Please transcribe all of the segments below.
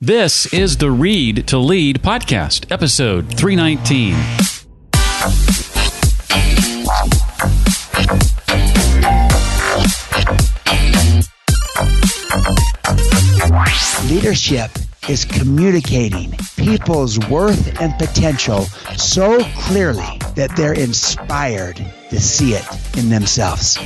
This is the Read to Lead podcast, episode 319. Leadership is communicating people's worth and potential so clearly that they're inspired to see it in themselves.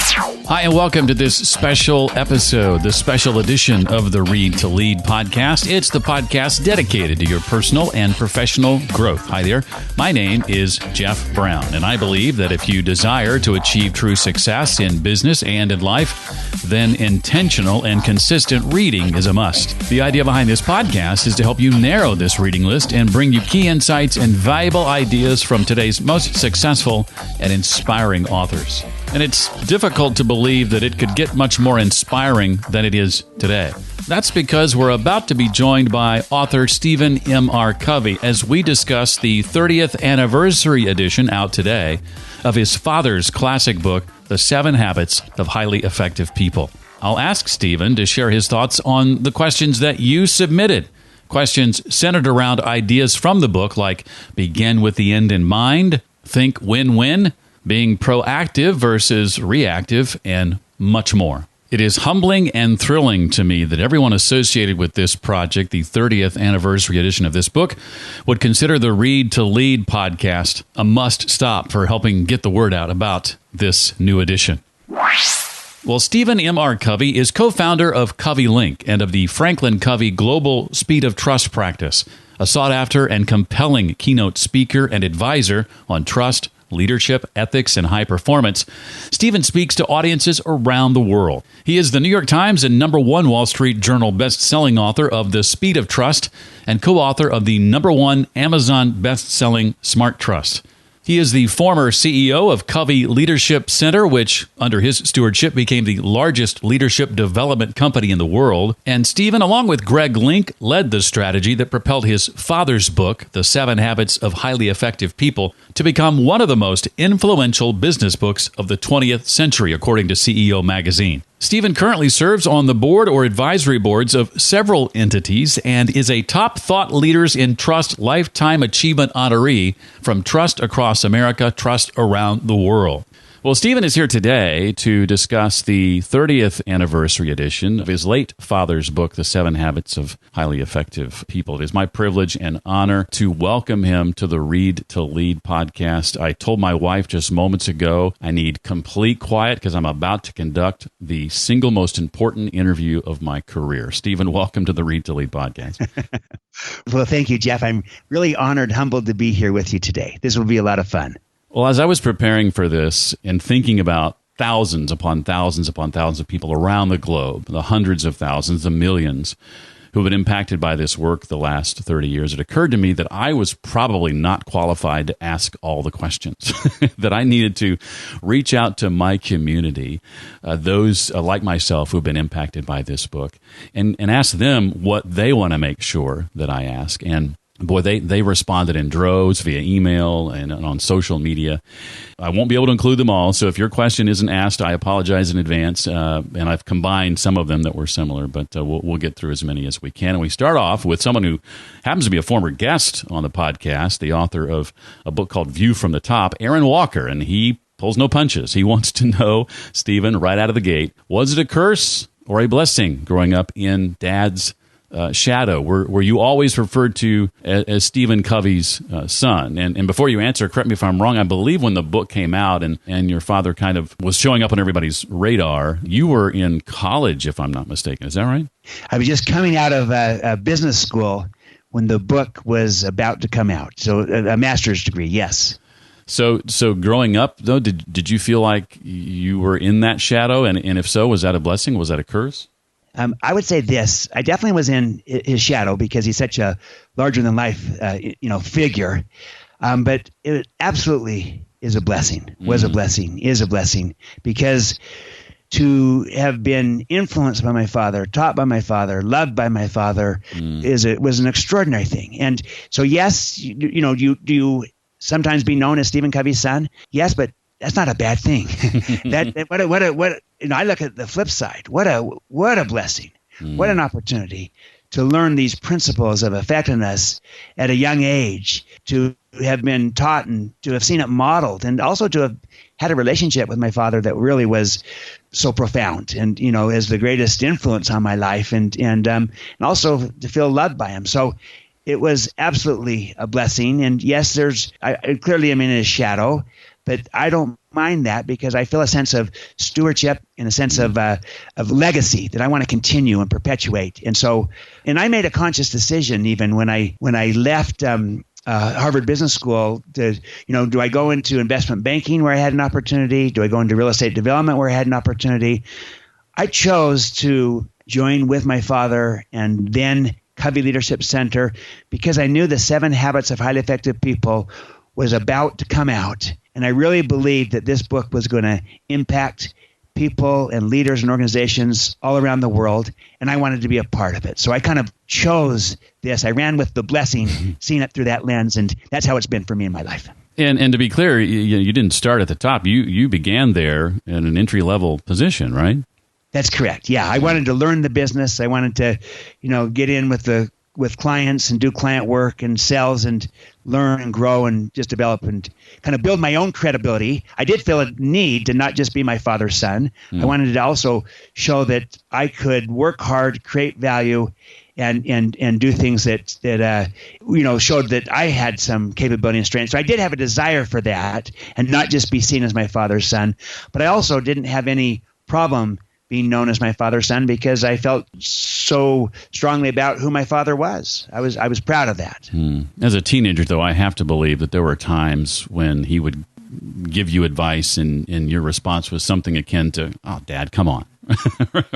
Hi, and welcome to this special episode, the special edition of the Read to Lead podcast. It's the podcast dedicated to your personal and professional growth. Hi there. My name is Jeff Brown, and I believe that if you desire to achieve true success in business and in life, then intentional and consistent reading is a must. The idea behind this podcast is to help you narrow this reading list and bring you key insights and valuable ideas from today's most successful and inspiring authors. And it's difficult to believe that it could get much more inspiring than it is today. That's because we're about to be joined by author Stephen M.R. Covey as we discuss the 30th anniversary edition out today of his father's classic book, The 7 Habits of Highly Effective People. I'll ask Stephen to share his thoughts on the questions that you submitted. Questions centered around ideas from the book like begin with the end in mind, think win-win, being proactive versus reactive, and much more. It is humbling and thrilling to me that everyone associated with this project, the 30th anniversary edition of this book, would consider the Read to Lead podcast a must-stop for helping get the word out about this new edition. Well, Stephen M.R. Covey is co-founder of Covey Link and of the Franklin Covey Global Speed of Trust practice, a sought-after and compelling keynote speaker and advisor on trust, leadership, ethics, and high performance. Stephen speaks to audiences around the world. He is the New York Times and #1 Wall Street Journal best-selling author of The Speed of Trust and co-author of the #1 Amazon best-selling Smart Trust. He is the former CEO of Covey Leadership Center, which, under his stewardship, became the largest leadership development company in the world. And Stephen, along with Greg Link, led the strategy that propelled his father's book, The 7 Habits of Highly Effective People, to become one of the most influential business books of the 20th century, according to CEO Magazine. Stephen currently serves on the board or advisory boards of several entities and is a top thought leaders in trust lifetime achievement honoree from Trust Across America, Trust Around the World. Well, Stephen is here today to discuss the 30th anniversary edition of his late father's book, The 7 Habits of Highly Effective People. It is my privilege and honor to welcome him to the Read to Lead podcast. I told my wife just moments ago I need complete quiet because I'm about to conduct the single most important interview of my career. Stephen, welcome to the Read to Lead podcast. Well, thank you, Jeff. I'm really honored, humbled to be here with you today. This will be a lot of fun. Well, as I was preparing for this and thinking about thousands upon thousands upon thousands of people around the globe, the hundreds of thousands, the millions who have been impacted by this work the last 30 years, it occurred to me that I was probably not qualified to ask all the questions, that I needed to reach out to my community, those like myself who have been impacted by this book, and ask them what they want to make sure that I ask. And boy, they responded in droves via email and on social media. I won't be able to include them all, so if your question isn't asked, I apologize in advance, and I've combined some of them that were similar, but we'll get through as many as we can. And we start off with someone who happens to be a former guest on the podcast, the author of a book called View from the Top, Aaron Walker, and he pulls no punches. He wants to know, Stephen, right out of the gate, was it a curse or a blessing growing up in Dad's shadow? Were you always referred to as Stephen Covey's son? And before you answer, correct me if I'm wrong, I believe when the book came out and your father kind of was showing up on everybody's radar, you were in college, if I'm not mistaken. Is that right? I was just coming out of a business school when the book was about to come out. So a master's degree, yes. So growing up, though, did you feel like you were in that shadow? And if so, was that a blessing? Was that a curse? I would say this. I definitely was in his shadow because he's such a larger-than-life, figure. But it absolutely is a blessing, was a blessing, is a blessing. Because to have been influenced by my father, taught by my father, loved by my father was an extraordinary thing. And so, yes, do you sometimes be known as Stephen Covey's son? Yes, but that's not a bad thing. I look at the flip side. What a blessing. What an opportunity to learn these principles of effectiveness at a young age, to have been taught and to have seen it modeled, and also to have had a relationship with my father that really was so profound and, is the greatest influence on my life, and also to feel loved by him. So it was absolutely a blessing. And yes, clearly I'm in his shadow, but I don't mind that because I feel a sense of stewardship and a sense of legacy that I want to continue and perpetuate. And I made a conscious decision even when I left Harvard Business School to, do I go into investment banking where I had an opportunity? Do I go into real estate development where I had an opportunity? I chose to join with my father and then Covey Leadership Center because I knew the 7 Habits of Highly Effective People was about to come out. And I really believed that this book was going to impact people and leaders and organizations all around the world, and I wanted to be a part of it. So I kind of chose this. I ran with the blessing, seeing it through that lens, and that's how it's been for me in my life. And to be clear, you didn't start at the top. You began there in an entry-level position, right? That's correct. Yeah, I wanted to learn the business. I wanted to, get in with clients and do client work and sales and learn and grow and just develop and kind of build my own credibility. I did feel a need to not just be my father's son. I wanted to also show that I could work hard, create value, and do things that showed that I had some capability and strength. So I did have a desire for that and not just be seen as my father's son. But I also didn't have any problem being known as my father's son because I felt so strongly about who my father was. I was proud of that. As a teenager, though, I have to believe that there were times when he would give you advice and your response was something akin to, "Oh, Dad, come on."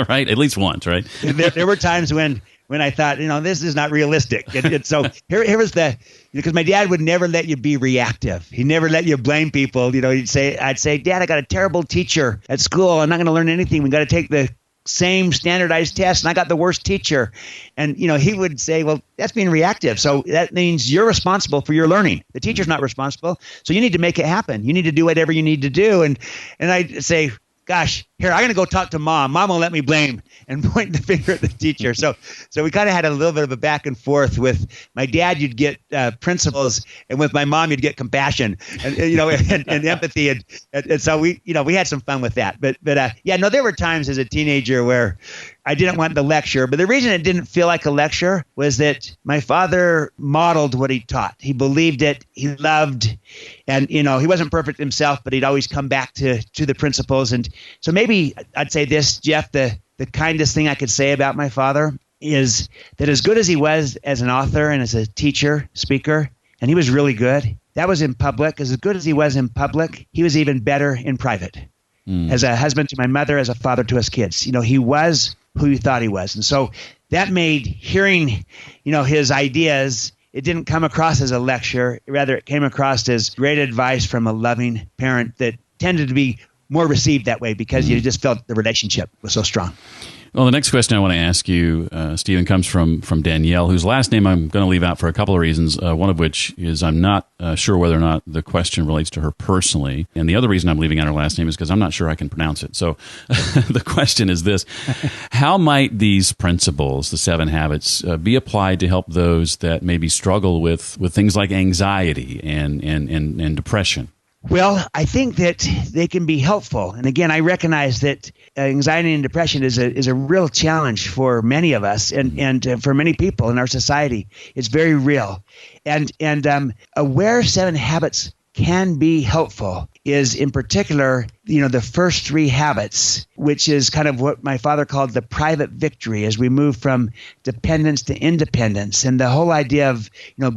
Right? At least once, right? There were times when I thought, this is not realistic. And so here was because my dad would never let you be reactive. He never let you blame people. I'd say, "Dad, I got a terrible teacher at school. I'm not going to learn anything. We got to take the same standardized test, and I got the worst teacher." And, he would say, "Well, that's being reactive. So that means you're responsible for your learning. The teacher's not responsible. So you need to make it happen. You need to do whatever you need to do." And I'd say, "Gosh, here, I'm going to go talk to Mom. Mom will let me blame," and point the finger at the teacher. So we kind of had a little bit of a back and forth. With my dad, you'd get principles, and with my mom, you'd get compassion and empathy. And so we had some fun with that. But there were times as a teenager where I didn't want the lecture. But the reason it didn't feel like a lecture was that my father modeled what he taught. He believed it. He loved, and he wasn't perfect himself, but he'd always come back to the principles. And so maybe I'd say this, Jeff, the kindest thing I could say about my father is that as good as he was as an author and as a teacher, speaker, and he was really good, that was in public. As good as he was in public, he was even better in private. As a husband to my mother, as a father to his kids. He was who he thought he was. And so that made hearing, his ideas, it didn't come across as a lecture. Rather, it came across as great advice from a loving parent that tended to be more received that way because you just felt the relationship was so strong. Well, the next question I want to ask you, Stephen, comes from Danielle, whose last name I'm going to leave out for a couple of reasons, one of which is I'm not sure whether or not the question relates to her personally. And the other reason I'm leaving out her last name is because I'm not sure I can pronounce it. So the question is this: how might these principles, the 7 habits, be applied to help those that maybe struggle with things like anxiety and depression? Well, I think that they can be helpful. And again, I recognize that anxiety and depression is a real challenge for many of us and for many people in our society. It's very real. And where 7 habits can be helpful is in particular, the first 3 habits, which is kind of what my father called the private victory as we move from dependence to independence, and the whole idea of,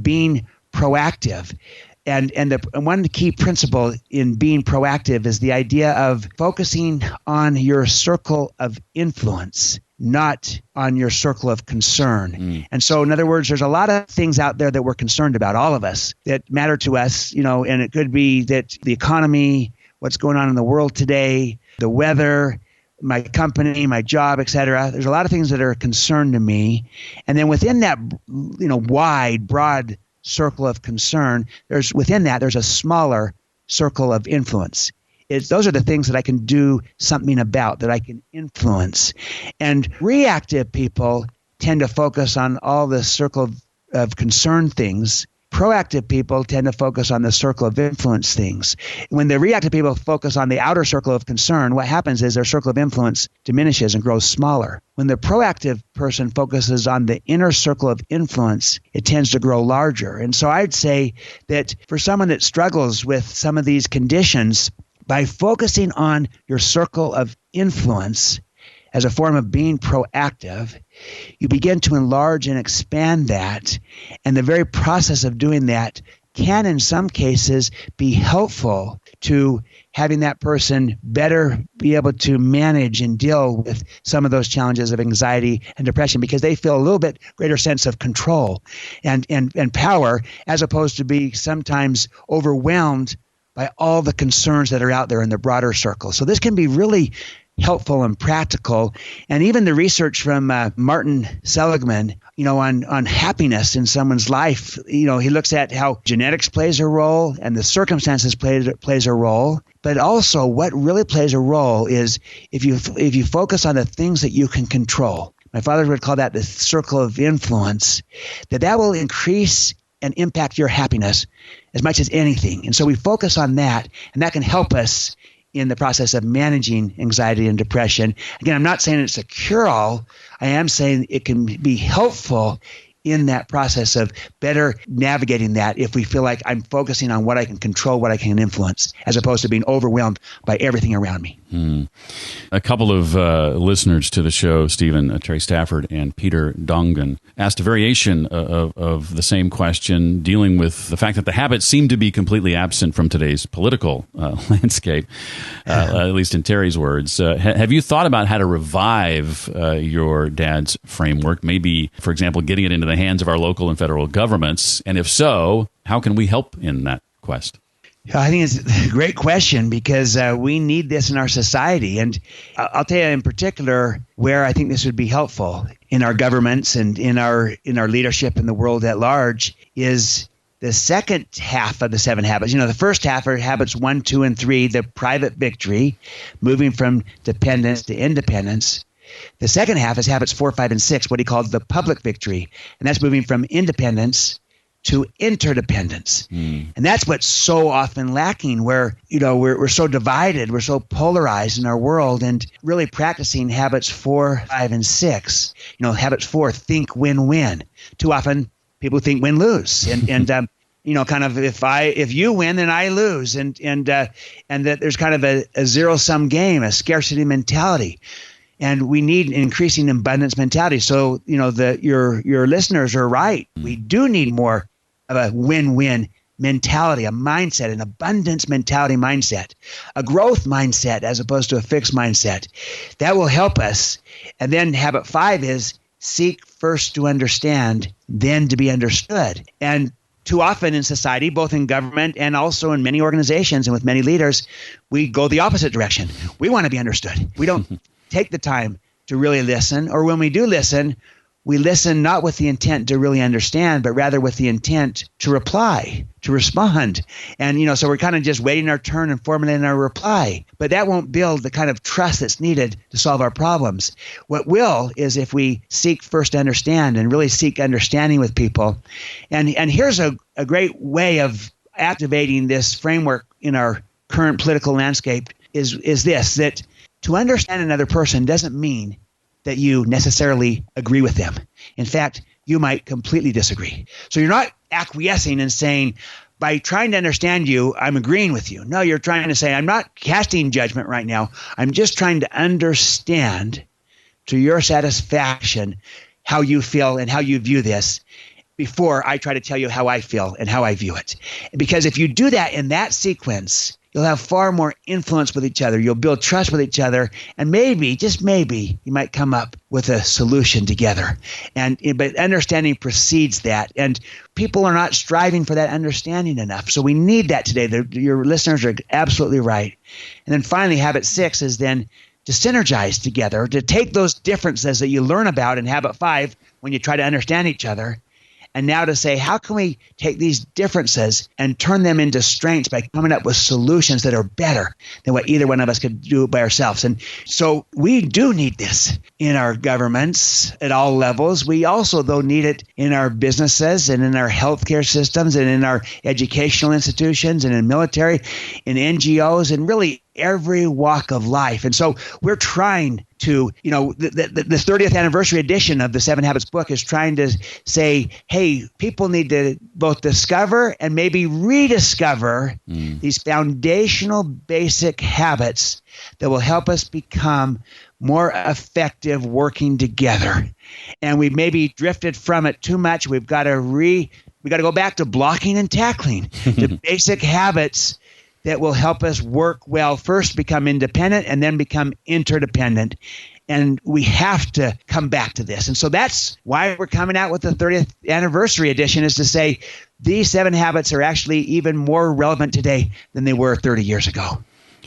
being proactive. And one key principle in being proactive is the idea of focusing on your circle of influence, not on your circle of concern. And so, in other words, there's a lot of things out there that we're concerned about, all of us, that matter to us, and it could be that the economy, what's going on in the world today, the weather, my company, my job, et cetera. There's a lot of things that are a concern to me. And then within that, wide, broad circle of concern, there's a smaller circle of influence. Those are the things that I can do something about, that I can influence. And reactive people tend to focus on all the circle of concern things. Proactive people tend to focus on the circle of influence things. When the reactive people focus on the outer circle of concern, what happens is their circle of influence diminishes and grows smaller. When the proactive person focuses on the inner circle of influence, it tends to grow larger. And so I'd say that for someone that struggles with some of these conditions, by focusing on your circle of influence as a form of being proactive, you begin to enlarge and expand that. And the very process of doing that can, in some cases, be helpful to having that person better be able to manage and deal with some of those challenges of anxiety and depression, because they feel a little bit greater sense of control and power, as opposed to be sometimes overwhelmed by all the concerns that are out there in the broader circle. So this can be really helpful and practical. And even the research from Martin Seligman, on happiness in someone's life, he looks at how genetics plays a role and the circumstances plays a role. But also what really plays a role is if you focus on the things that you can control. My father would call that the circle of influence, that will increase and impact your happiness as much as anything. And so we focus on that, and that can help us in the process of managing anxiety and depression. Again, I'm not saying it's a cure-all. I am saying it can be helpful in that process of better navigating that if we feel like I'm focusing on what I can control, what I can influence, as opposed to being overwhelmed by everything around me. A couple of listeners to the show, Stephen, Terry Stafford and Peter Dongan, asked a variation of the same question, dealing with the fact that the habits seem to be completely absent from today's political landscape, at least in Terry's words. Have you thought about how to revive your dad's framework? Maybe, for example, getting it into the hands of our local and federal governments? And if so, how can we help in that quest? I think it's a great question, because we need this in our society. And I'll tell you in particular where I think this would be helpful in our governments and in our leadership in the world at large is the second half of the 7 habits. The first half are habits 1, 2, and 3, the private victory, moving from dependence to independence. The second half is habits 4, 5, and 6, what he called the public victory. And that's moving from independence to interdependence. And that's what's so often lacking, where, we're so divided, we're so polarized in our world, and really practicing habits 4, 5, and 6. Habits 4, think win-win. Too often people think win-lose. And kind of if you win, then I lose. And that there's kind of a zero-sum game, a scarcity mentality. And we need an increasing abundance mentality. So, your listeners are right. We do need more of a win-win mentality, a mindset, an abundance mentality mindset, a growth mindset as opposed to a fixed mindset. That will help us. And then habit 5 is seek first to understand, then to be understood. And too often in society, both in government and also in many organizations and with many leaders, we go the opposite direction. We want to be understood. We don't take the time to really listen, or when we do listen, we listen not with the intent to really understand, but rather with the intent to reply, to respond. And, so we're kind of just waiting our turn and formulating our reply. But that won't build the kind of trust that's needed to solve our problems. What will is if we seek first to understand and really seek understanding with people. And here's a great way of activating this framework in our current political landscape is this, that to understand another person doesn't mean that you necessarily agree with them. In fact, you might completely disagree. So you're not acquiescing and saying, by trying to understand you, I'm agreeing with you. No, you're trying to say, I'm not casting judgment right now. I'm just trying to understand to your satisfaction how you feel and how you view this before I try to tell you how I feel and how I view it. Because if you do that in that sequence, you'll have far more influence with each other. You'll build trust with each other. And maybe, just maybe, you might come up with a solution together. But understanding precedes that. And people are not striving for that understanding enough. So we need that today. Your listeners are absolutely right. And then finally, habit 6 is then to synergize together, to take those differences that you learn about in habit 5 when you try to understand each other, And now to say, how can we take these differences and turn them into strengths by coming up with solutions that are better than what either one of us could do by ourselves? And so we do need this in our governments at all levels. We also, though, need it in our businesses and in our healthcare systems and in our educational institutions and in military, in NGOs, and really every walk of life. And so we're trying to, the 30th anniversary edition of the 7 Habits book is trying to say, hey, people need to both discover and maybe rediscover these foundational basic habits that will help us become more effective working together. And we've maybe drifted from it too much. We've got to go back to blocking and tackling, the basic habits that will help us work well, first become independent and then become interdependent. And we have to come back to this. And so that's why we're coming out with the 30th anniversary edition, is to say these 7 habits are actually even more relevant today than they were 30 years ago.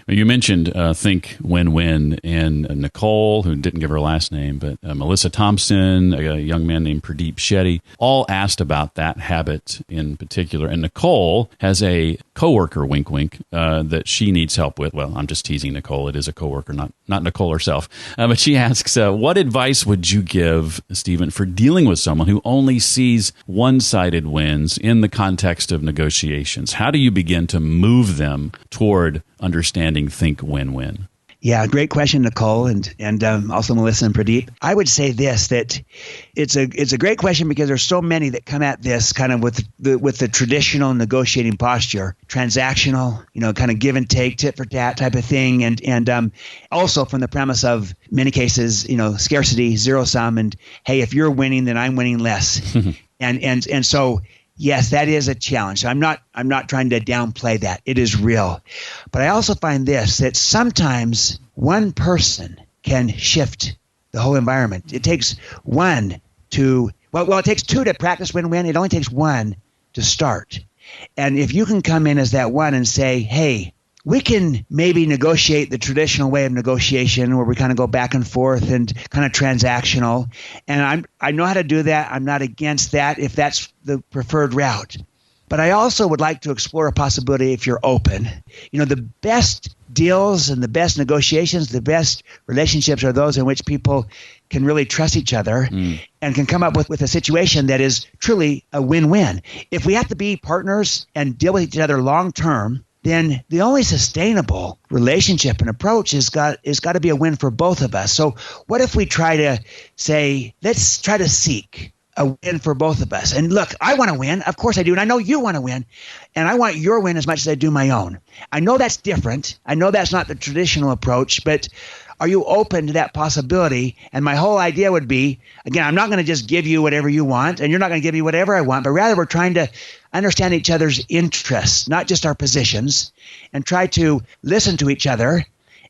You mentioned Think Win-Win, and Nicole, who didn't give her last name, but Melissa Thompson, a young man named Pradeep Shetty, all asked about that habit in particular. And Nicole has a coworker, wink, wink, that she needs help with. Well, I'm just teasing Nicole. It is a coworker, not Nicole herself. But she asks, what advice would you give, Stephen, for dealing with someone who only sees one-sided wins in the context of negotiations? How do you begin to move them toward understanding Think Win-Win? Yeah, great question, Nicole, and also Melissa and Pradeep. I would say this, that it's a great question because there's so many that come at this kind of with the traditional negotiating posture, transactional, kind of give and take, tit for tat type of thing, and also from the premise of many cases, scarcity, zero sum, and hey, if you're winning, then I'm winning less, and so. Yes, that is a challenge. I'm not trying to downplay that. It is real. But I also find this, that sometimes one person can shift the whole environment. It takes one to, it takes two to practice win-win. It only takes one to start. And if you can come in as that one and say, hey, we can maybe negotiate the traditional way of negotiation where we kind of go back and forth and kind of transactional. And I know how to do that. I'm not against that if that's the preferred route. But I also would like to explore a possibility if you're open. The best deals and the best negotiations, the best relationships are those in which people can really trust each other and can come up with a situation that is truly a win-win. If we have to be partners and deal with each other long-term, then the only sustainable relationship and approach is got to be a win for both of us. So what if we try to say, let's try to seek a win for both of us? And look, I want to win. Of course I do. And I know you want to win. And I want your win as much as I do my own. I know that's different. I know that's not the traditional approach, but are you open to that possibility? And my whole idea would be, again, I'm not going to just give you whatever you want, and you're not going to give me whatever I want, but rather we're trying to understand each other's interests, not just our positions, and try to listen to each other,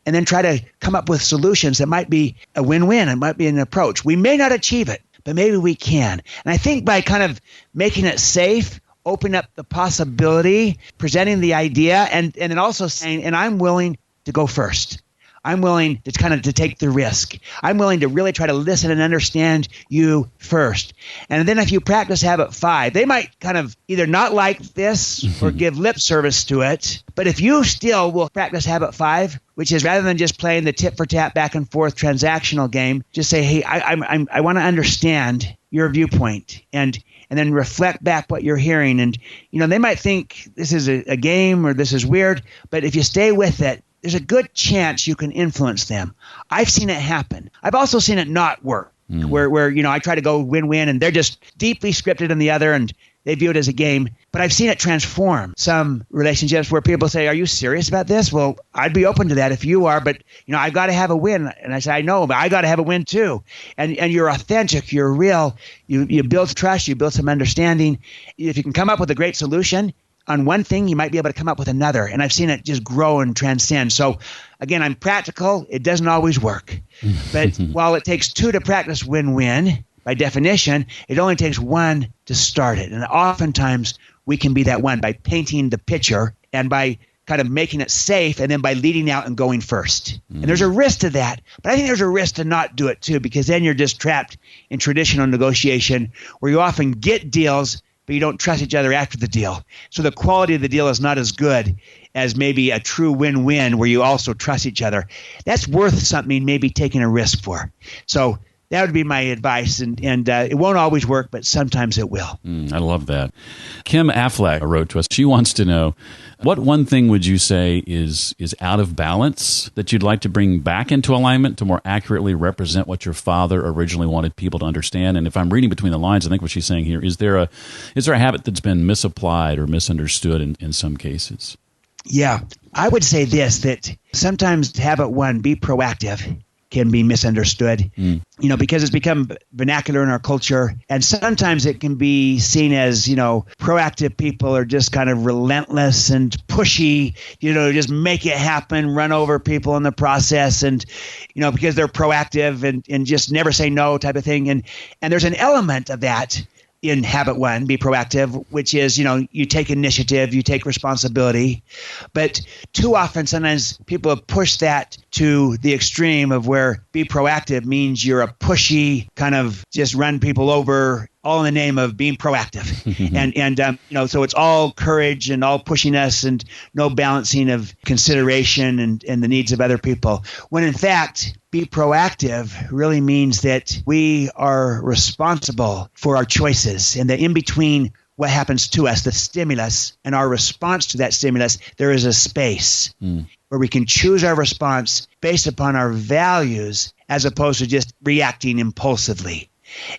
and then try to come up with solutions that might be a win-win. It might be an approach. We may not achieve it, but maybe we can. And I think by kind of making it safe, opening up the possibility, presenting the idea, and then also saying, and I'm willing to go first. I'm willing to take the risk. I'm willing to really try to listen and understand you first. And then if you practice habit 5, they might kind of either not like this or give lip service to it. But if you still will practice habit 5, which is rather than just playing the tit for tat back and forth transactional game, just say, hey, I want to understand your viewpoint and then reflect back what you're hearing. And, they might think this is a game or this is weird, but if you stay with it, there's a good chance you can influence them. I've seen it happen. I've also seen it not work, where I try to go win-win and they're just deeply scripted in the other and they view it as a game. But I've seen it transform some relationships where people say, are you serious about this? Well, I'd be open to that if you are, but I've got to have a win. And I say, I know, but I got to have a win too. And you're authentic, you're real, you build trust, you build some understanding. If you can come up with a great solution on one thing, you might be able to come up with another. And I've seen it just grow and transcend. So again, I'm practical. It doesn't always work. But while it takes two to practice win-win, by definition, it only takes one to start it. And oftentimes we can be that one by painting the picture and by kind of making it safe and then by leading out and going first. And there's a risk to that. But I think there's a risk to not do it too, because then you're just trapped in traditional negotiation where you often get deals, but you don't trust each other after the deal. So the quality of the deal is not as good as maybe a true win-win where you also trust each other. That's worth something, maybe taking a risk for. So that would be my advice, and it won't always work, but sometimes it will. I love that. Kim Affleck wrote to us. She wants to know, what one thing would you say is out of balance that you'd like to bring back into alignment to more accurately represent what your father originally wanted people to understand? And if I'm reading between the lines, I think what she's saying here, is there a habit that's been misapplied or misunderstood in some cases? Yeah, I would say this, that sometimes habit one, be proactive, can be misunderstood, because it's become vernacular in our culture. And sometimes it can be seen as, proactive people are just kind of relentless and pushy, just make it happen, run over people in the process. And, because they're proactive and just never say no type of thing. And there's an element of that in habit one, be proactive, which is, you take initiative, you take responsibility. But too often, sometimes people have pushed that to the extreme of where be proactive means you're a pushy kind of just run people over, all in the name of being proactive. So it's all courage and all pushiness and no balancing of consideration and the needs of other people. When in fact, be proactive really means that we are responsible for our choices, and that in between what happens to us, the stimulus, and our response to that stimulus, there is a space where we can choose our response based upon our values as opposed to just reacting impulsively.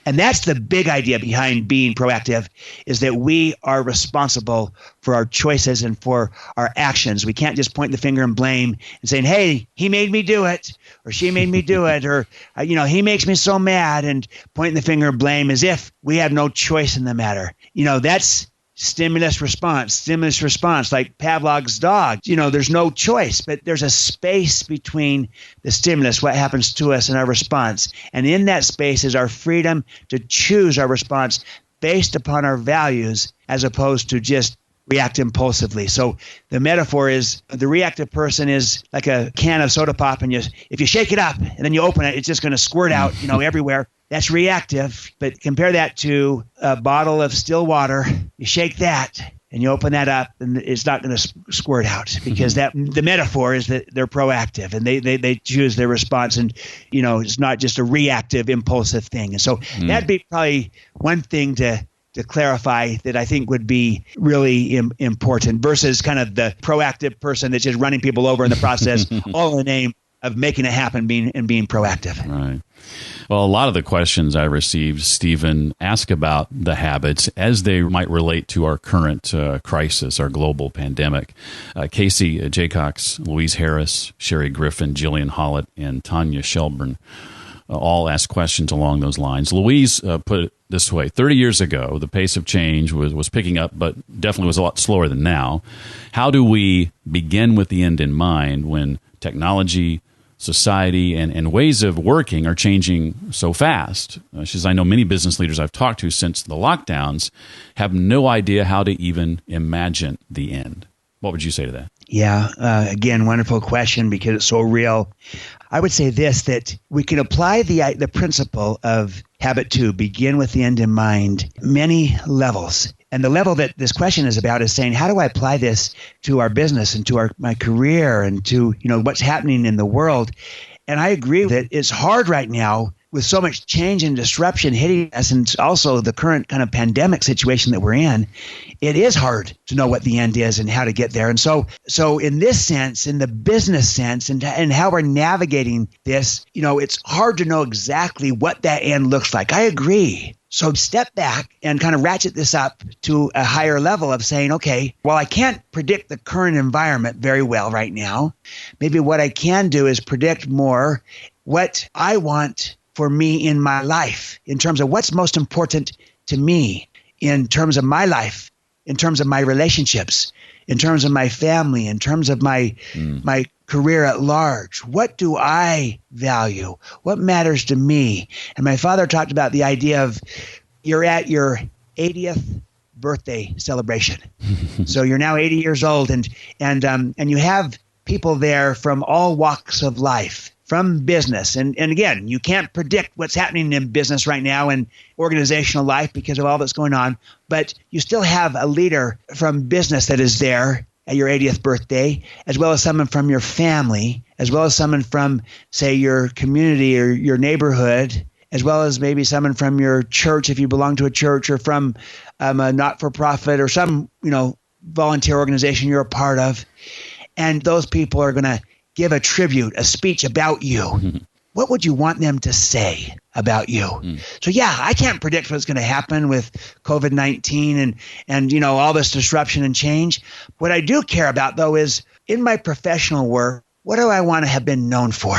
And that's the big idea behind being proactive, is that we are responsible for our choices and for our actions. We can't just point the finger and blame and saying, hey, he made me do it, or she made me do it, or, he makes me so mad, and pointing the finger and blame as if we have no choice in the matter. That's stimulus response, like Pavlov's dog. There's no choice, but there's a space between the stimulus, what happens to us, and our response. And in that space is our freedom to choose our response based upon our values as opposed to just react impulsively. So the metaphor is the reactive person is like a can of soda pop, and if you shake it up and then you open it, it's just going to squirt out, everywhere. That's reactive. But compare that to a bottle of still water. You shake that and you open that up, and it's not going to squirt out, because the metaphor is that they're proactive and they choose their response, and it's not just a reactive, impulsive thing. And so that'd be probably one thing to clarify that I think would be really important, versus kind of the proactive person that's just running people over in the process, all in the name of making it happen, being proactive. Right. Well, a lot of the questions I received, Stephen, ask about the habits as they might relate to our current crisis, our global pandemic. Casey Jaycox, Louise Harris, Sherry Griffin, Jillian Hollett, and Tanya Shelburne all asked questions along those lines. Louise put it this way: 30 years ago, the pace of change was picking up, but definitely was a lot slower than now. How do we begin with the end in mind when technology, society, and ways of working are changing so fast? She says, I know many business leaders I've talked to since the lockdowns have no idea how to even imagine the end. What would you say to that? Yeah, again, wonderful question, because it's so real. I would say this, that we can apply the principle of habit 2, begin with the end in mind, many levels. And the level that this question is about is saying, how do I apply this to our business and to my career and to what's happening in the world? And I agree that it's hard right now with so much change and disruption hitting us, and also the current kind of pandemic situation that we're in. It is hard to know what the end is and how to get there. And so in this sense, in the business sense, and how we're navigating this, it's hard to know exactly what that end looks like. I agree. So step back and kind of ratchet this up to a higher level of saying, okay, well, I can't predict the current environment very well right now. Maybe what I can do is predict more what I want for me in my life, in terms of what's most important to me, in terms of my life, in terms of my relationships, in terms of my family, in terms of my career at large. What do I value? What matters to me? And my father talked about the idea of you're at your 80th birthday celebration. So you're now 80 years old, and you have people there from all walks of life, from business. And again, you can't predict what's happening in business right now and organizational life because of all that's going on, but you still have a leader from business that is there at your 80th birthday, as well as someone from your family, as well as someone from, say, your community or your neighborhood, as well as maybe someone from your church if you belong to a church, or from a not-for-profit or some, volunteer organization you're a part of. And those people are going to give a tribute, a speech about you. Mm-hmm. What would you want them to say about you? So yeah, I can't predict what's going to happen with COVID-19 and all this disruption and change. What I do care about, though, is in my professional work, what do I want to have been known for?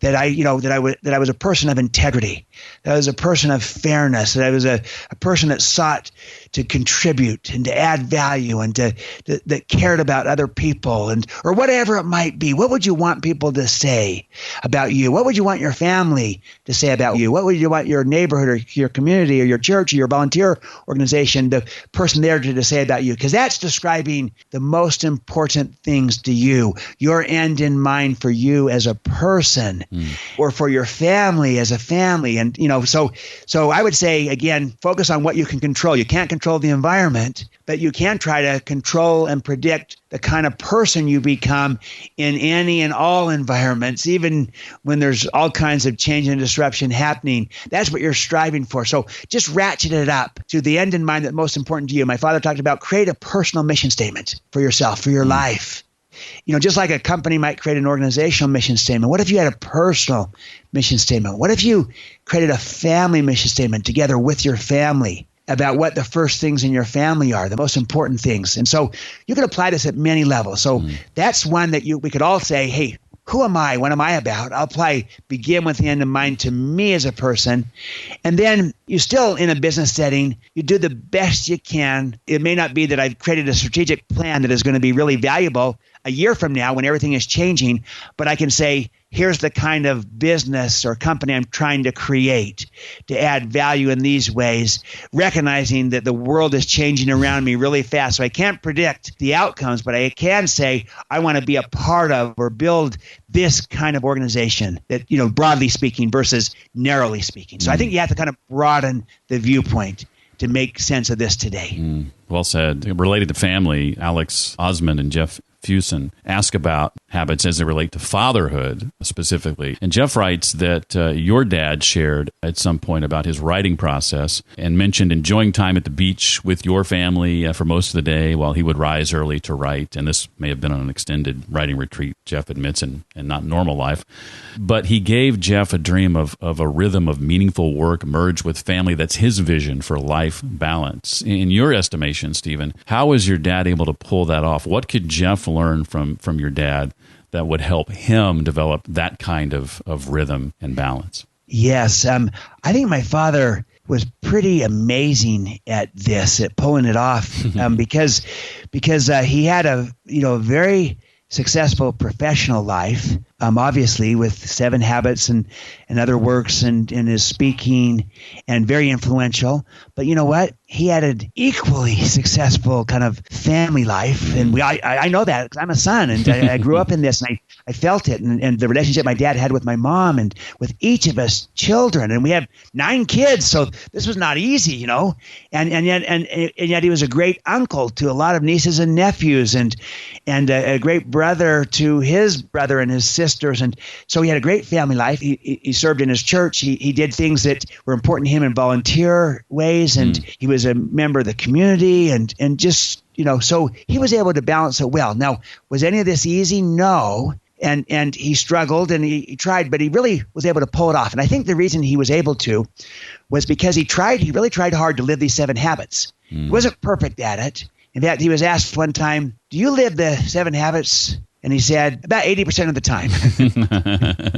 That I was a person of integrity, that I was a person of fairness, that I was a person that sought to contribute and to add value and that cared about other people or whatever it might be. What would you want people to say about you? What would you want your family to say about you? What would you want your neighborhood or your community or your church or your volunteer organization, the person there to say about you? Because that's describing the most important things to you, your end in mind for you as a person. Or for your family as a family. And, so I would say, again, focus on what you can control. You can't control the environment, but you can try to control and predict the kind of person you become in any and all environments, even when there's all kinds of change and disruption happening. That's what you're striving for. So just ratchet it up to the end in mind that's most important to you. My father talked about create a personal mission statement for yourself, for your life. Just like a company might create an organizational mission statement, what if you had a personal mission statement? What if you created a family mission statement together with your family about what the first things in your family are, the most important things? And so you can apply this at many levels. So that's one that we could all say, hey, who am I? What am I about? I'll probably begin with the end in mind to me as a person. And then you still, in a business setting, you do the best you can. It may not be that I've created a strategic plan that is going to be really valuable a year from now when everything is changing, but I can say, here's the kind of business or company I'm trying to create to add value in these ways, recognizing that the world is changing around me really fast. So I can't predict the outcomes, but I can say I want to be a part of or build this kind of organization that, broadly speaking versus narrowly speaking. So I think you have to kind of broaden the viewpoint to make sense of this today. Well said. Related to family, Alex Osmond and Jeff Fusen ask about habits as they relate to fatherhood specifically. And Jeff writes that your dad shared at some point about his writing process and mentioned enjoying time at the beach with your family for most of the day while he would rise early to write. And this may have been on an extended writing retreat, Jeff admits, and not normal life. But he gave Jeff a dream of a rhythm of meaningful work merged with family that's his vision for life balance. In your estimation, Stephen, how was your dad able to pull that off? What could Jeff learn from your dad that would help him develop that kind of rhythm and balance? Yes. I think my father was pretty amazing at this, at pulling it off, because he had a very successful professional life, obviously with 7 Habits and other works and his speaking, and very influential. But you know what? He had an equally successful kind of family life. And I know that because I'm a son and I grew up in this and I felt it. And the relationship my dad had with my mom and with each of us children. And we have 9 kids. So this was not easy, and yet he was a great uncle to a lot of nieces and nephews and a great brother to his brother and his sisters. And so he had a great family life. He served in his church. He did things that were important to him in volunteer ways. And he was a member of the community and just, so he was able to balance it well. Now, was any of this easy? No. And he struggled and he tried, but he really was able to pull it off. And I think the reason he was able to was because he really tried hard to live these 7 habits. He wasn't perfect at it. In fact, he was asked one time, do you live the 7 habits? And he said, about 80% of the time.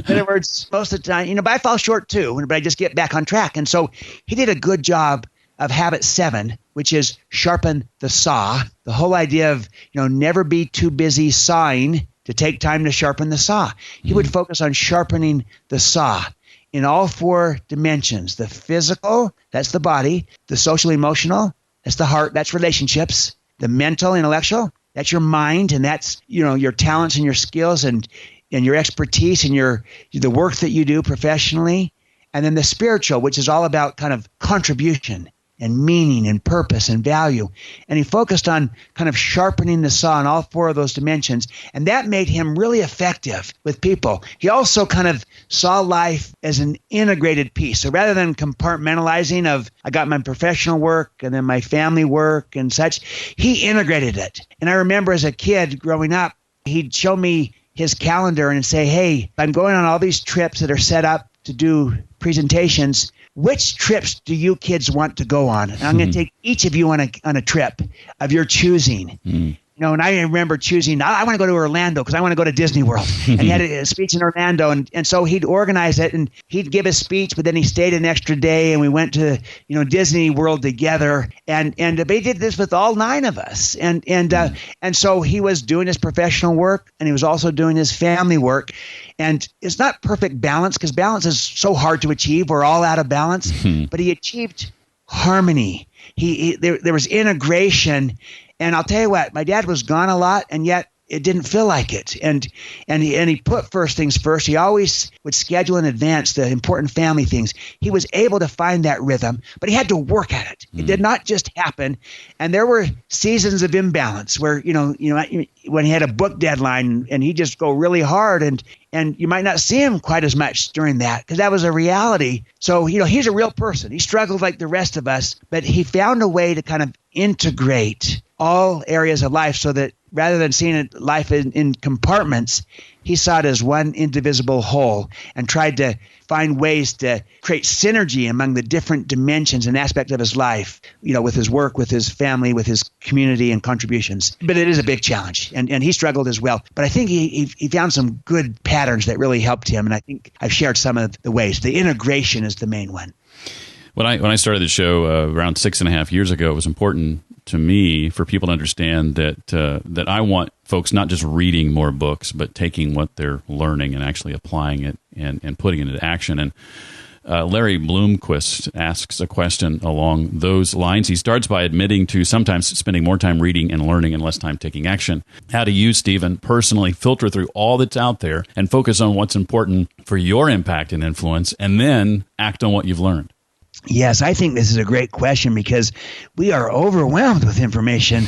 In other words, most of the time, but I fall short too, but I just get back on track. And so he did a good job of habit 7, which is sharpen the saw. The whole idea of, never be too busy sawing to take time to sharpen the saw. He would focus on sharpening the saw in all 4 dimensions: the physical, that's the body; the social emotional, That's the heart. That's relationships. The mental, intellectual, that's your mind, and that's, your talents and your skills and your expertise and the work that you do professionally. And then the spiritual, which is all about kind of contribution and meaning and purpose and value. And he focused on kind of sharpening the saw in all four of those dimensions. And that made him really effective with people. He also kind of saw life as an integrated piece. So rather than compartmentalizing of, I got my professional work and then my family work and such, he integrated it. And I remember as a kid growing up, he'd show me his calendar and say, hey, I'm going on all these trips that are set up to do presentations. Which trips do you kids want to go on? And I'm going to take each of you on a trip of your choosing. And I remember choosing, I want to go to Orlando because I want to go to Disney World. And he had a speech in Orlando. And so he'd organize it and he'd give a speech, but then he stayed an extra day and we went to, Disney World together. And they did this with all 9 of us. And so he was doing his professional work and he was also doing his family work. And it's not perfect balance because balance is so hard to achieve. We're all out of balance. But he achieved harmony. There was integration. And I'll tell you what, my dad was gone a lot, and yet it didn't feel like it. And he put first things first. He always would schedule in advance the important family things. He was able to find that rhythm, but he had to work at it. It did not just happen. And there were seasons of imbalance where, when he had a book deadline and he'd just go really hard and you might not see him quite as much during that because that was a reality. So, he's a real person. He struggled like the rest of us, but he found a way to kind of integrate all areas of life so that rather than seeing life in compartments, he saw it as one indivisible whole and tried to find ways to create synergy among the different dimensions and aspects of his life, with his work, with his family, with his community and contributions. But it is a big challenge, and he struggled as well. But I think he found some good patterns that really helped him, and I think I've shared some of the ways. The integration is the main one. When I started the show around 6.5 years ago, it was important to me for people to understand that I want folks not just reading more books, but taking what they're learning and actually applying it and putting it into action. And Larry Bloomquist asks a question along those lines. He starts by admitting to sometimes spending more time reading and learning and less time taking action. How do you, Stephen, personally filter through all that's out there and focus on what's important for your impact and influence, and then act on what you've learned? Yes, I think this is a great question because we are overwhelmed with information.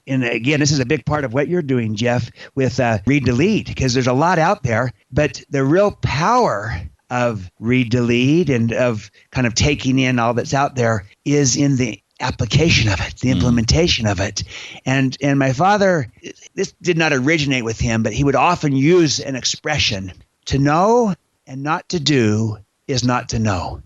And again, this is a big part of what you're doing, Jeff, with Read to Lead, because there's a lot out there. But the real power of Read to Lead and of kind of taking in all that's out there is in the application of it, the implementation of it. And my father, this did not originate with him, but he would often use an expression, to know and not to do is not to know.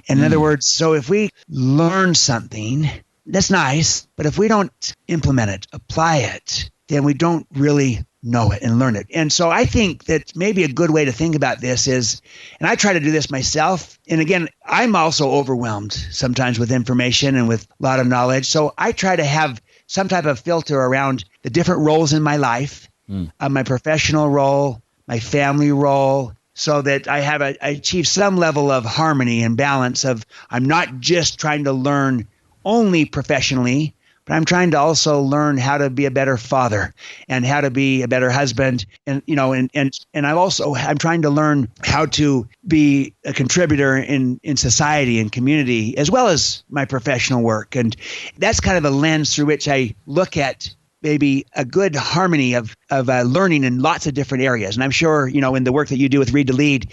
In other words, so if we learn something, that's nice, but if we don't implement it, apply it, then we don't really know it and learn it. And so I think that maybe a good way to think about this is, and I try to do this myself, and again, I'm also overwhelmed sometimes with information and with a lot of knowledge. So I try to have some type of filter around the different roles in my life, my professional role, my family role, so that I achieve some level of harmony and balance of I'm not just trying to learn only professionally, but I'm trying to also learn how to be a better father and how to be a better husband. And, I'm trying to learn how to be a contributor in society and community, as well as my professional work. And that's kind of a lens through which I look at maybe a good harmony of learning in lots of different areas. And I'm sure, in the work that you do with Read to Lead,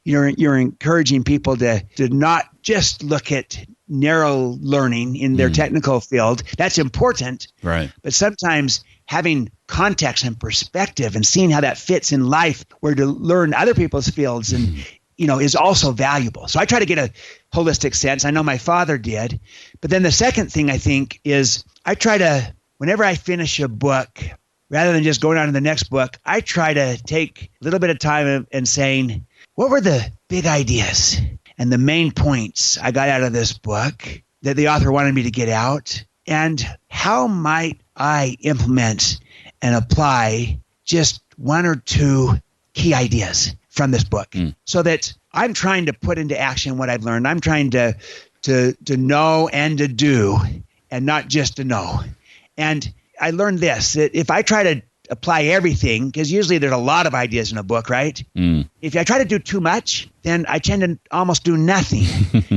you're encouraging people to not just look at narrow learning in their technical field. That's important. Right. But sometimes having context and perspective and seeing how that fits in life, where to learn other people's fields and, is also valuable. So I try to get a holistic sense. I know my father did. But then the second thing I think is I try to, whenever I finish a book, rather than just going on to the next book, I try to take a little bit of time and saying, what were the big ideas and the main points I got out of this book that the author wanted me to get out? And how might I implement and apply just one or two key ideas from this book so that I'm trying to put into action what I've learned. I'm trying to know and to do. and not just a no. And I learned this, that if I try to apply everything, because usually there's a lot of ideas in a book, right? If I try to do too much, then I tend to almost do nothing.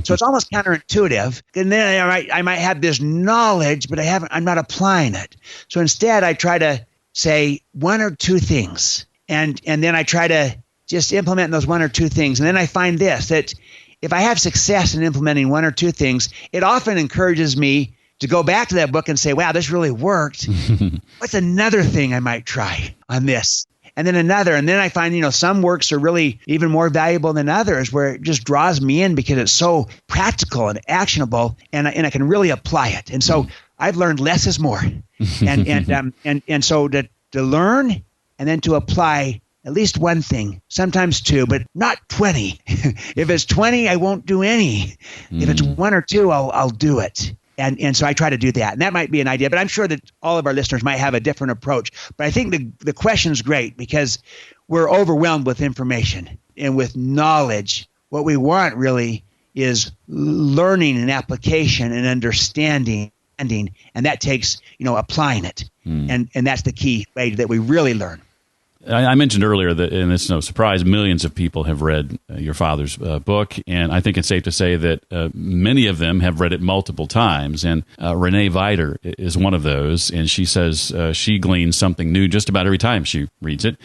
So it's almost counterintuitive. And then I might have this knowledge, but I'm not applying it. So instead, I try to say one or two things, and then I try to just implement those one or two things. And then I find this, that if I have success in implementing one or two things, it often encourages me to go back to that book and say, wow, this really worked. What's another thing I might try on this? And then another. And then I find, some works are really even more valuable than others, where it just draws me in because it's so practical and actionable, and I can really apply it. And so I've learned less is more. And so to learn and then to apply at least one thing, sometimes two, but not 20. If it's 20, I won't do any. If it's one or two, I'll do it. And so I try to do that. And that might be an idea, but I'm sure that all of our listeners might have a different approach. But I think the question is great because we're overwhelmed with information and with knowledge. What we want really is learning and application and understanding, and that takes, applying it. And that's the key way that we really learn. I mentioned earlier that, and it's no surprise, millions of people have read your father's book, and I think it's safe to say that many of them have read it multiple times. And Renee Vider is one of those, and she says she gleans something new just about every time she reads it.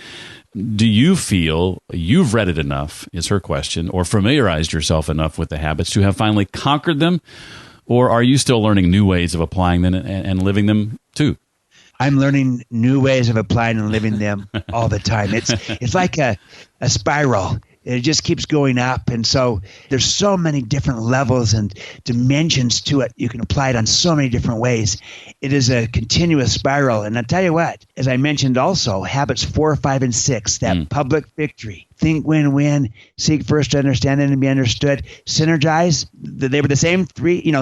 Do you feel you've read it enough, is her question, or familiarized yourself enough with the habits to have finally conquered them, or are you still learning new ways of applying them and living them too? I'm learning new ways of applying and living them all the time. It's like a spiral. It just keeps going up. And so there's so many different levels and dimensions to it. You can apply it on so many different ways. It is a continuous spiral. And I'll tell you what, as I mentioned also, habits 4, 5, and 6, that public victory, think, win, seek first to understand and to be understood, synergize. They were the same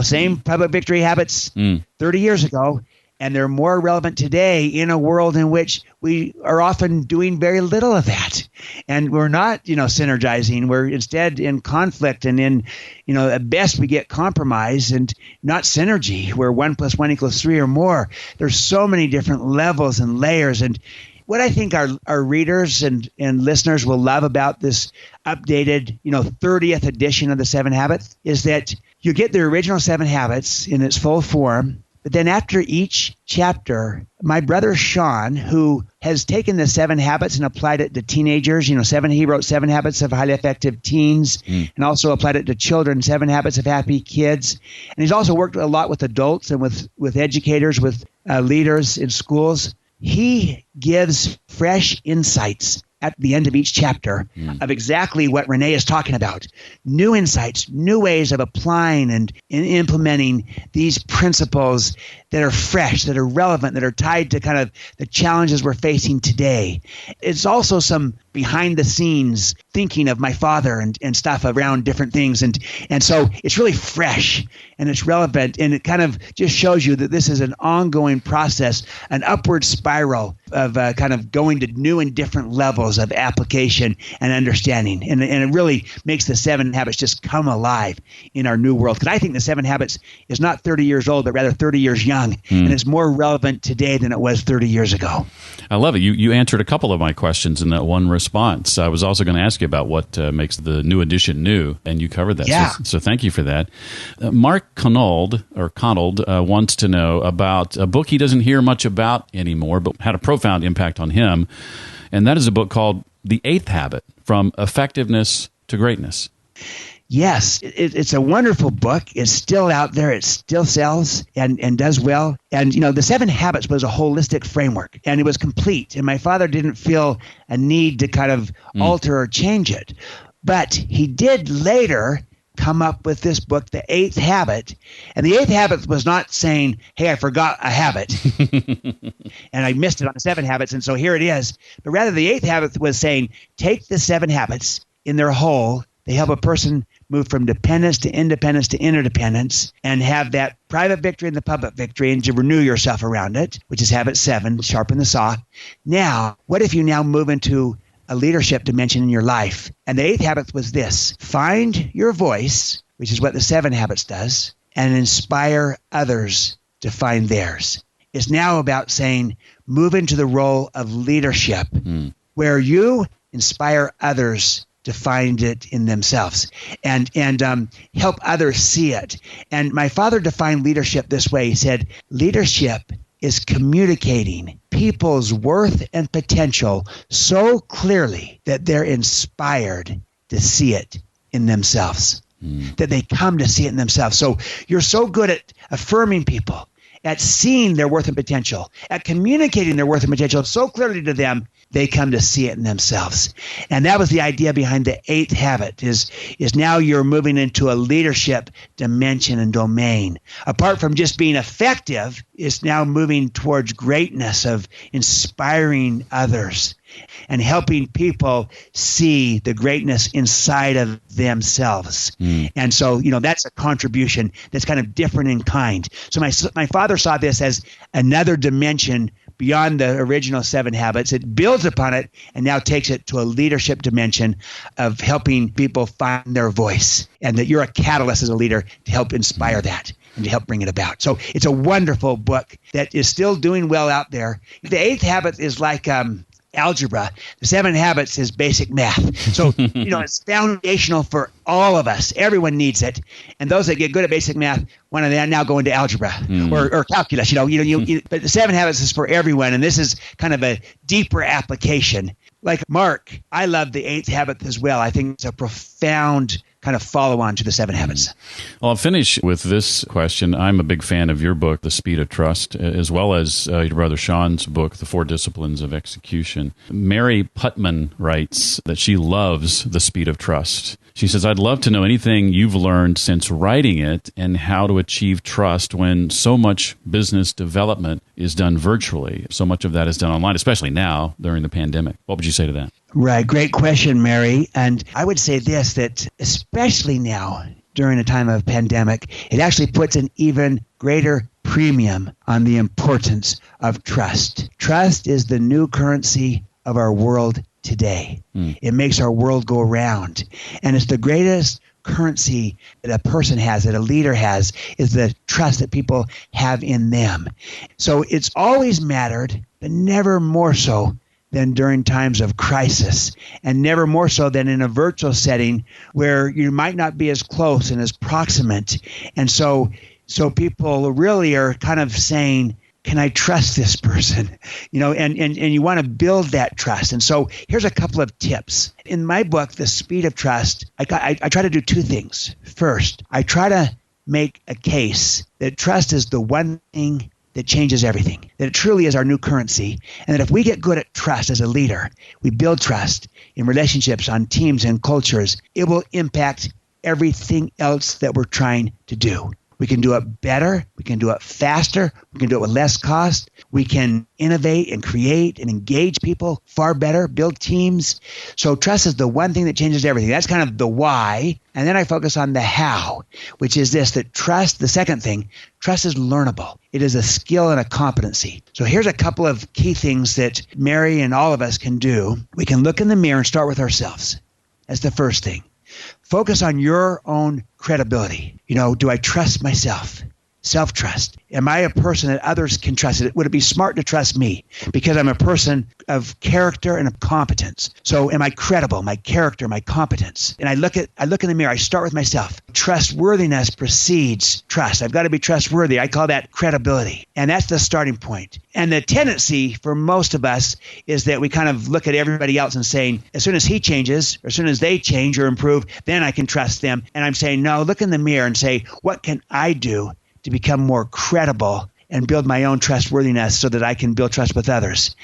same public victory habits 30 years ago. And they're more relevant today in a world in which we are often doing very little of that. And we're not, synergizing. We're instead in conflict, and in, at best we get compromise and not synergy, where 1 + 1 = 3 or more. There's so many different levels and layers. And what I think our readers and listeners will love about this updated, 30th edition of the 7 Habits is that you get the original 7 Habits in its full form. But then after each chapter, my brother Sean, who has taken the 7 Habits and applied it to teenagers, he wrote 7 Habits of Highly Effective Teens, and also applied it to children, 7 Habits of Happy Kids. And he's also worked a lot with adults and with educators, with leaders in schools. He gives fresh insights at the end of each chapter of exactly what Renee is talking about. New insights, new ways of applying and implementing these principles that are fresh, that are relevant, that are tied to kind of the challenges we're facing today. It's also some behind the scenes thinking of my father and stuff around different things. And so it's really fresh and it's relevant, and it kind of just shows you that this is an ongoing process, an upward spiral of kind of going to new and different levels of application and understanding. And it really makes the 7 Habits just come alive in our new world. Because I think the 7 Habits is not 30 years old, but rather 30 years young. And it's more relevant today than it was 30 years ago. I love it. You answered a couple of my questions in that one response. I was also going to ask you about what makes the new edition new, and you covered that. Yeah. So thank you for that. Mark Connolly wants to know about a book he doesn't hear much about anymore, but had a profound impact on him, and that is a book called The 8th Habit, From Effectiveness to Greatness. Yes, it's a wonderful book. It's still out there. It still sells and does well. And, the 7 Habits was a holistic framework, and it was complete. And my father didn't feel a need to kind of alter or change it. But he did later come up with this book, The 8th Habit. And the 8th Habit was not saying, hey, I forgot a habit and I missed it on the 7 Habits, and so here it is. But rather, the 8th Habit was saying, take the 7 habits in their whole. They help a person move from dependence to independence to interdependence, and have that private victory and the public victory, and to renew yourself around it, which is habit 7, sharpen the saw. Now, what if you now move into a leadership dimension in your life? And the 8th habit was this: find your voice, which is what the 7 Habits does, and inspire others define theirs. It's now about saying, move into the role of leadership where you inspire others to find it in themselves and help others see it. And my father defined leadership this way. He said, leadership is communicating people's worth and potential so clearly that they're inspired to see it in themselves, that they come to see it in themselves. So you're so good at affirming people, at seeing their worth and potential, at communicating their worth and potential so clearly to them, they come to see it in themselves. And that was the idea behind the 8th habit is now you're moving into a leadership dimension and domain. Apart from just being effective, it's now moving towards greatness of inspiring others and helping people see the greatness inside of themselves. And so, that's a contribution that's kind of different in kind. So my father saw this as another dimension beyond the original 7 habits. It builds upon it and now takes it to a leadership dimension of helping people find their voice, and that you're a catalyst as a leader to help inspire that and to help bring it about. So it's a wonderful book that is still doing well out there. The 8th habit is like algebra. The 7 habits is basic math. So, it's foundational for all of us. Everyone needs it. And those that get good at basic math want to now go into algebra or calculus. But the 7 habits is for everyone. And this is kind of a deeper application. Like Mark, I love the 8th habit as well. I think it's a profound kind of follow on to the 7 habits. Well, I'll finish with this question. I'm a big fan of your book, The Speed of Trust, as well as your brother Sean's book, The 4 Disciplines of Execution. Mary Putman writes that she loves The Speed of Trust. She says, I'd love to know anything you've learned since writing it and how to achieve trust when so much business development is done virtually. So much of that is done online, especially now during the pandemic. What would you say to that? Right. Great question, Mary. And I would say this, that especially now during a time of pandemic, it actually puts an even greater premium on the importance of trust. Trust is the new currency of our world today. It makes our world go round. And it's the greatest currency that a person has, that a leader has, is the trust that people have in them. So it's always mattered, but never more so than during times of crisis, and never more so than in a virtual setting where you might not be as close and as proximate. And so people really are kind of saying, can I trust this person? And you want to build that trust. And so here's a couple of tips. In my book, The Speed of Trust, I try to do 2 things. First, I try to make a case that trust is the one thing that changes everything, that it truly is our new currency, and that if we get good at trust as a leader, we build trust in relationships, on teams and cultures, it will impact everything else that we're trying to do. We can do it better. We can do it faster. We can do it with less cost. We can innovate and create and engage people far better, build teams. So trust is the one thing that changes everything. That's kind of the why. And then I focus on the how, which is this, that trust, the second thing, trust is learnable. It is a skill and a competency. So here's a couple of key things that Mary and all of us can do. We can look in the mirror and start with ourselves. That's the first thing. Focus on your own credibility. Do I trust myself? Self-trust. Am I a person that others can trust? Would it be smart to trust me because I'm a person of character and of competence? So am I credible? My character, my competence. And I look in the mirror. I start with myself. Trustworthiness precedes trust. I've got to be trustworthy. I call that credibility. And that's the starting point. And the tendency for most of us is that we kind of look at everybody else and saying, as soon as he changes, or as soon as they change or improve, then I can trust them. And I'm saying, no, look in the mirror and say, what can I do to become more credible and build my own trustworthiness so that I can build trust with others?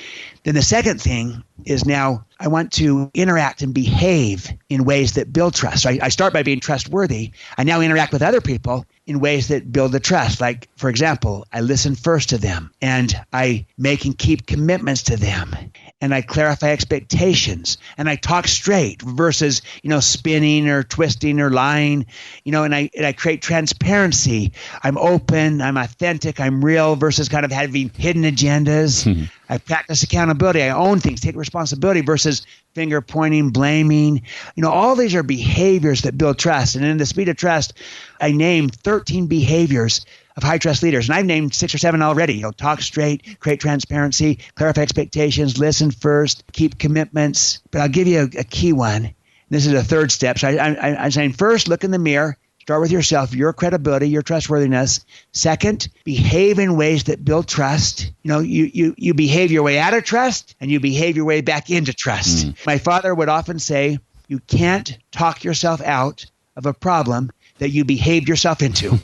Then the second thing is now I want to interact and behave in ways that build trust. So I start by being trustworthy. I now interact with other people in ways that build the trust. Like, for example, I listen first to them, and I make and keep commitments to them, and I clarify expectations, and I talk straight versus, spinning or twisting or lying, and I create transparency. I'm open, I'm authentic, I'm real versus kind of having hidden agendas. I practice accountability. I own things, take responsibility versus finger pointing, blaming. All these are behaviors that build trust. And in The Speed of Trust, I named 13 behaviors of high trust leaders. And I've named 6 or 7 already. Talk straight, create transparency, clarify expectations, listen first, keep commitments. But I'll give you a key one. This is a third step. So I'm saying first, look in the mirror. Start with yourself, your credibility, your trustworthiness. Second, behave in ways that build trust. You behave your way out of trust and you behave your way back into trust. My father would often say, you can't talk yourself out of a problem that you behaved yourself into.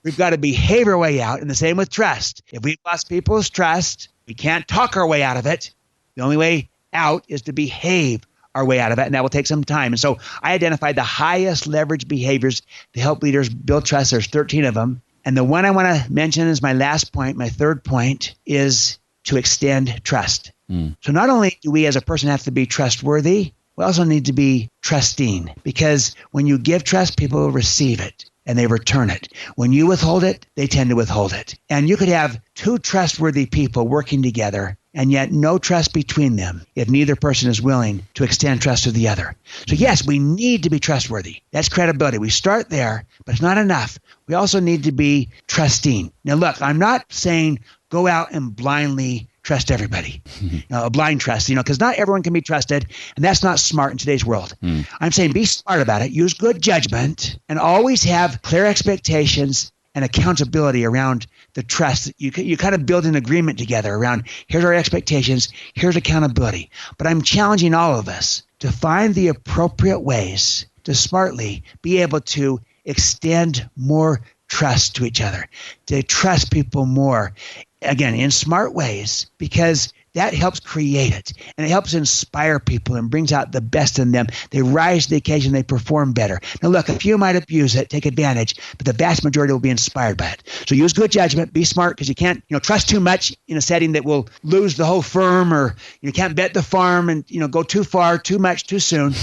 We've got to behave our way out, and the same with trust. If we've lost people's trust, we can't talk our way out of it. The only way out is to behave our way out of it, and that will take some time. And so I identified the highest leverage behaviors to help leaders build trust. There's 13 of them. And the one I want to mention is my last point, my third point, is to extend trust. So not only do we as a person have to be trustworthy, we also need to be trusting, because when you give trust, people will receive it and they return it. When you withhold it, they tend to withhold it. And you could have 2 trustworthy people working together and yet no trust between them if neither person is willing to extend trust to the other. So yes, we need to be trustworthy. That's credibility. We start there, but it's not enough. We also need to be trusting. Now look, I'm not saying go out and blindly trust everybody, a blind trust, because not everyone can be trusted, and that's not smart in today's world. I'm saying be smart about it, use good judgment, and always have clear expectations and accountability around the trust. You kind of build an agreement together around, here's our expectations, here's accountability. But I'm challenging all of us to find the appropriate ways to smartly be able to extend more trust to each other, to trust people more, again, in smart ways, because that helps create it, and it helps inspire people and brings out the best in them. They rise to the occasion, they perform better. Now look, a few might abuse it, take advantage, but the vast majority will be inspired by it. So use good judgment, be smart, because you can't trust too much in a setting that will lose the whole firm, or you can't bet the farm and go too far, too much, too soon.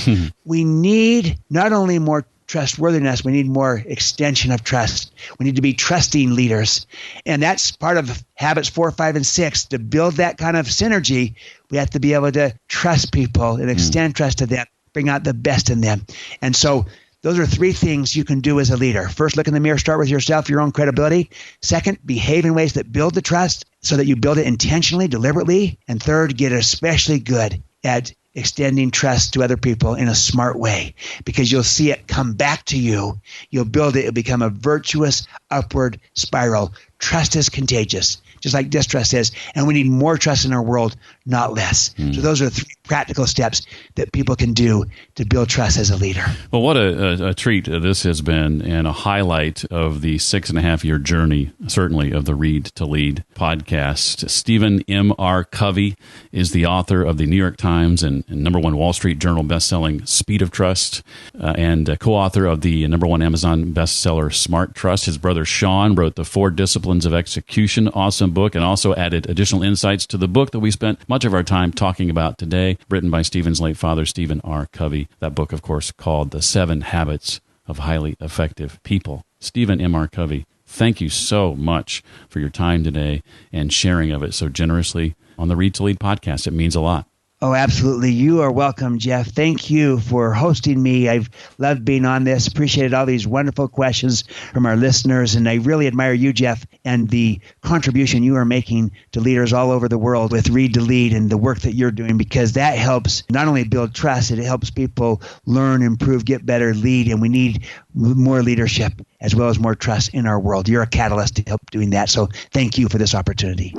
We need not only more trustworthiness, we need more extension of trust. We need to be trusting leaders. And that's part of habits 4, 5, and 6. To build that kind of synergy, we have to be able to trust people and extend trust to them, bring out the best in them. And so those are 3 things you can do as a leader. First, look in the mirror, start with yourself, your own credibility. Second, behave in ways that build the trust so that you build it intentionally, deliberately. And third, get especially good at extending trust to other people in a smart way, because you'll see it come back to you. You'll build it. It'll become a virtuous upward spiral. Trust is contagious, just like distrust is. And we need more trust in our world, not less. So those are 3 practical steps that people can do to build trust as a leader. Well, what a treat this has been, and a highlight of the 6.5-year journey, certainly, of the Read to Lead podcast. Stephen M.R. Covey is the author of the New York Times and #1 Wall Street Journal bestselling Speed of Trust, and co-author of the #1 Amazon bestseller Smart Trust. His brother Sean wrote the 4 Disciplines of Execution, awesome book, and also added additional insights to the book that we spent much of our time talking about today, written by Stephen's late father, Stephen R. Covey. That book, of course, called The 7 Habits of Highly Effective People. Stephen M. R. Covey, thank you so much for your time today and sharing of it so generously on the Read to Lead podcast. It means a lot. Oh, absolutely. You are welcome, Jeff. Thank you for hosting me. I've loved being on this. Appreciated all these wonderful questions from our listeners. And I really admire you, Jeff, and the contribution you are making to leaders all over the world with Read to Lead and the work that you're doing, because that helps not only build trust, it helps people learn, improve, get better, lead. And we need more leadership as well as more trust in our world. You're a catalyst to help doing that. So thank you for this opportunity.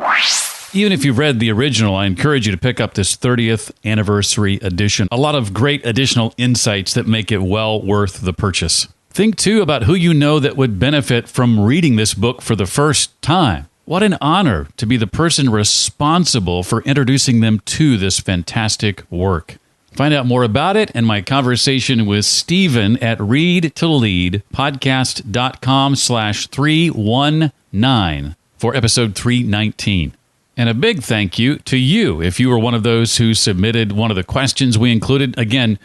Even if you've read the original, I encourage you to pick up this 30th anniversary edition. A lot of great additional insights that make it well worth the purchase. Think, too, about who you know that would benefit from reading this book for the first time. What an honor to be the person responsible for introducing them to this fantastic work. Find out more about it and my conversation with Stephen at readtoleadpodcast.com/319 for episode 319. And a big thank you to you if you were one of those who submitted one of the questions we included. Again,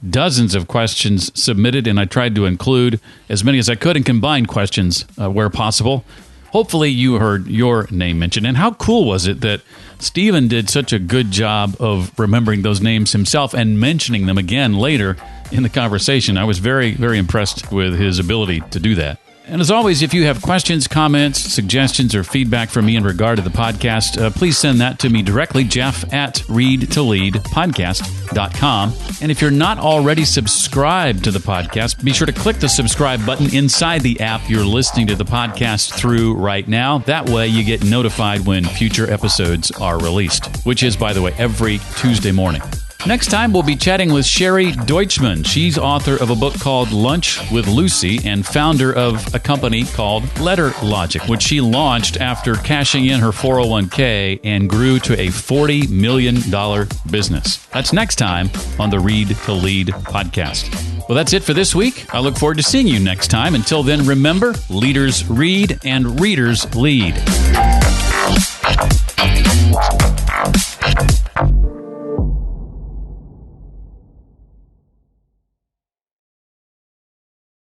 dozens of questions submitted, and I tried to include as many as I could and combine questions where possible. Hopefully you heard your name mentioned. And how cool was it that Stephen did such a good job of remembering those names himself and mentioning them again later in the conversation. I was very, very impressed with his ability to do that. And as always, if you have questions, comments, suggestions, or feedback from me in regard to the podcast, please send that to me directly, jeff@readtoleadpodcast.com. And if you're not already subscribed to the podcast, be sure to click the subscribe button inside the app you're listening to the podcast through right now. That way you get notified when future episodes are released, which is, by the way, every Tuesday morning. Next time, we'll be chatting with Sherry Deutschman. She's author of a book called Lunch with Lucy and founder of a company called Letter Logic, which she launched after cashing in her 401k and grew to a $40 million business. That's next time on the Read to Lead podcast. Well, that's it for this week. I look forward to seeing you next time. Until then, remember, leaders read and readers lead.